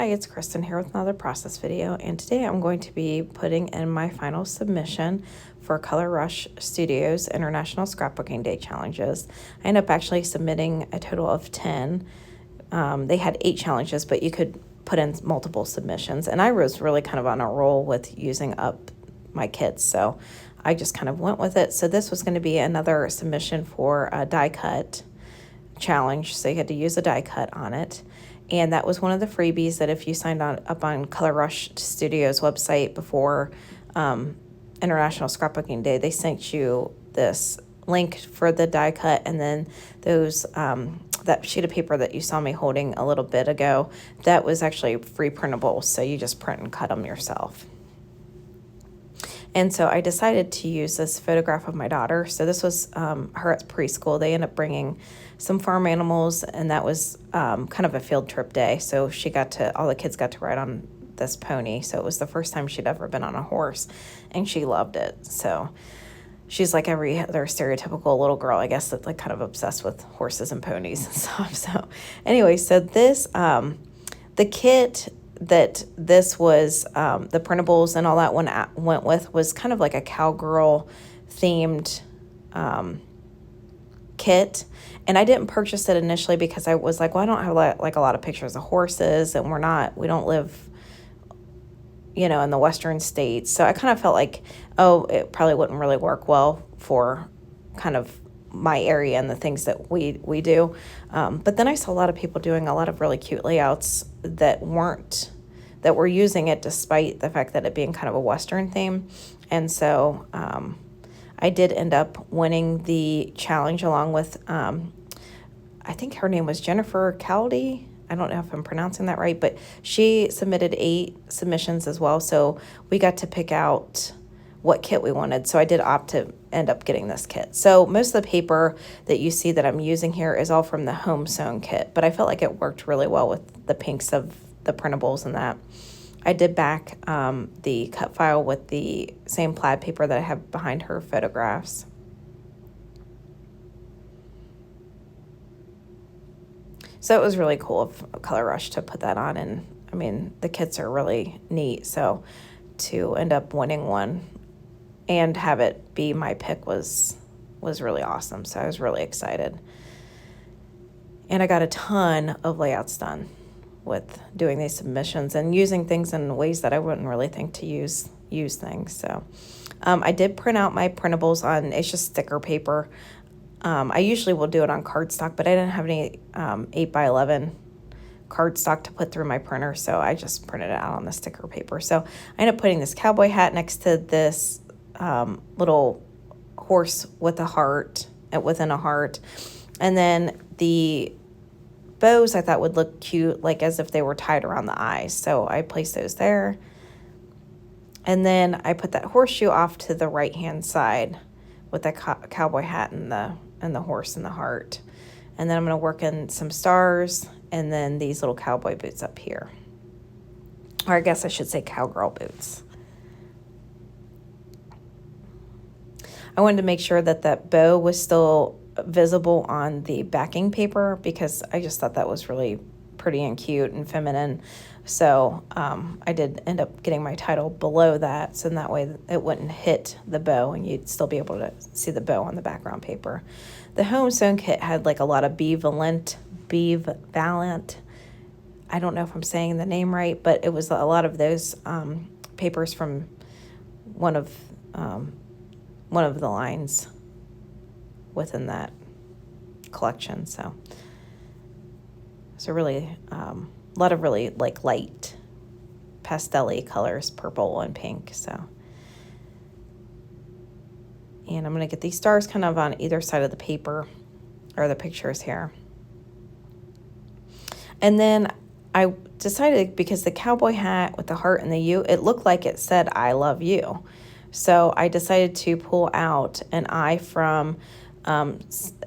Hi, it's Kristen here with another process video, and today I'm going to be putting in my final submission for Color Rush Studios International Scrapbooking Day challenges. I ended up actually submitting a total of 10. They had 8 challenges, but you could put in multiple submissions, and I was really kind of on a roll with using up my kits, so I just kind of went with it. So this was going to be another submission for a die cut challenge, so you had to use a die cut on it. And that was one of the freebies that if you signed up on Color Rush Studios website before International Scrapbooking Day, they sent you this link for the die cut, and then those that sheet of paper that you saw me holding a little bit ago, that was actually free printables, so you just print and cut them yourself. And so I decided to use this photograph of my daughter. So this was her at preschool. They ended up bringing some farm animals, and that was kind of a field trip day. So all the kids got to ride on this pony. So it was the first time she'd ever been on a horse, and she loved it. So she's like every other stereotypical little girl, I guess, that's like kind of obsessed with horses and ponies and stuff. So anyway, so this, the kit that this was, the printables and all that one went with was kind of like a Cowgirl themed kit. And I didn't purchase it initially because I was like, well, I don't have like a lot of pictures of horses, and we don't live, in the Western states. So I kind of felt like, it probably wouldn't really work well for kind of my area and the things that we do. But then I saw a lot of people doing a lot of really cute layouts that were using it despite the fact that it being kind of a Western theme. And so I did end up winning the challenge along with, I think her name was Jennifer Caldy. I don't know if I'm pronouncing that right, but she submitted 8 submissions as well. So we got to pick out what kit we wanted. So I did opt to end up getting this kit. So most of the paper that you see that I'm using here is all from the Home Sewn Kit, but I felt like it worked really well with the pinks of the printables and that. I did back the cut file with the same plaid paper that I have behind her photographs. So it was really cool of Color Rush to put that on, and I mean, the kits are really neat. So to end up winning one and have it be my pick was really awesome. So I was really excited. And I got a ton of layouts done with doing these submissions and using things in ways that I wouldn't really think to use things. So I did print out my printables on, it's just sticker paper. I usually will do it on cardstock, but I didn't have any 8x11 cardstock to put through my printer, so I just printed it out on the sticker paper. So I ended up putting this cowboy hat next to this little horse with a heart, within a heart. And then the bows I thought would look cute, like as if they were tied around the eyes. So I placed those there. And then I put that horseshoe off to the right-hand side with the cowboy hat and the horse and the heart. And then I'm going to work in some stars and then these little cowboy boots up here. Or I guess I should say cowgirl boots. I wanted to make sure that that bow was still visible on the backing paper because I just thought that was really pretty and cute and feminine. So I did end up getting my title below that, so in that way it wouldn't hit the bow and you'd still be able to see the bow on the background paper. The Home Sewn Kit had like a lot of Bevalent, I don't know if I'm saying the name right, but it was a lot of those papers from one of the lines within that collection. So really a lot of really like light pastel-y colors, purple and pink. So, and I'm going to get these stars kind of on either side of the paper or the pictures here. And then I decided, because the cowboy hat with the heart and the U, it looked like it said, "I love you." So I decided to pull out an I from,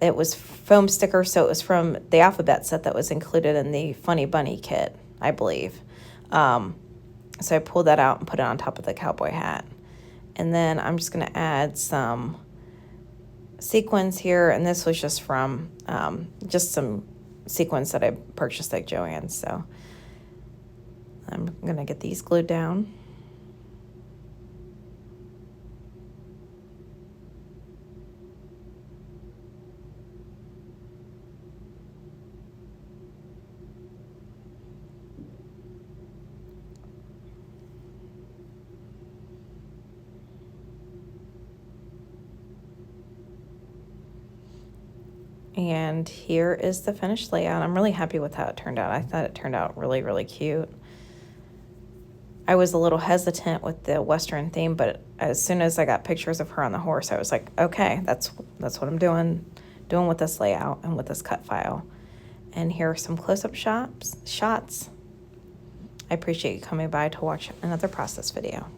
it was foam sticker, so it was from the alphabet set that was included in the Funny Bunny kit, I believe. So I pulled that out and put it on top of the cowboy hat. And then I'm just going to add some sequins here, and this was just from just some sequins that I purchased at Joann's. So I'm going to get these glued down. And here is the finished layout. I'm really happy with how it turned out. I thought it turned out really, really cute. I was a little hesitant with the Western theme, but as soon as I got pictures of her on the horse, I was like, okay, that's what I'm doing with this layout and with this cut file. And here are some close-up shots. I appreciate you coming by to watch another process video.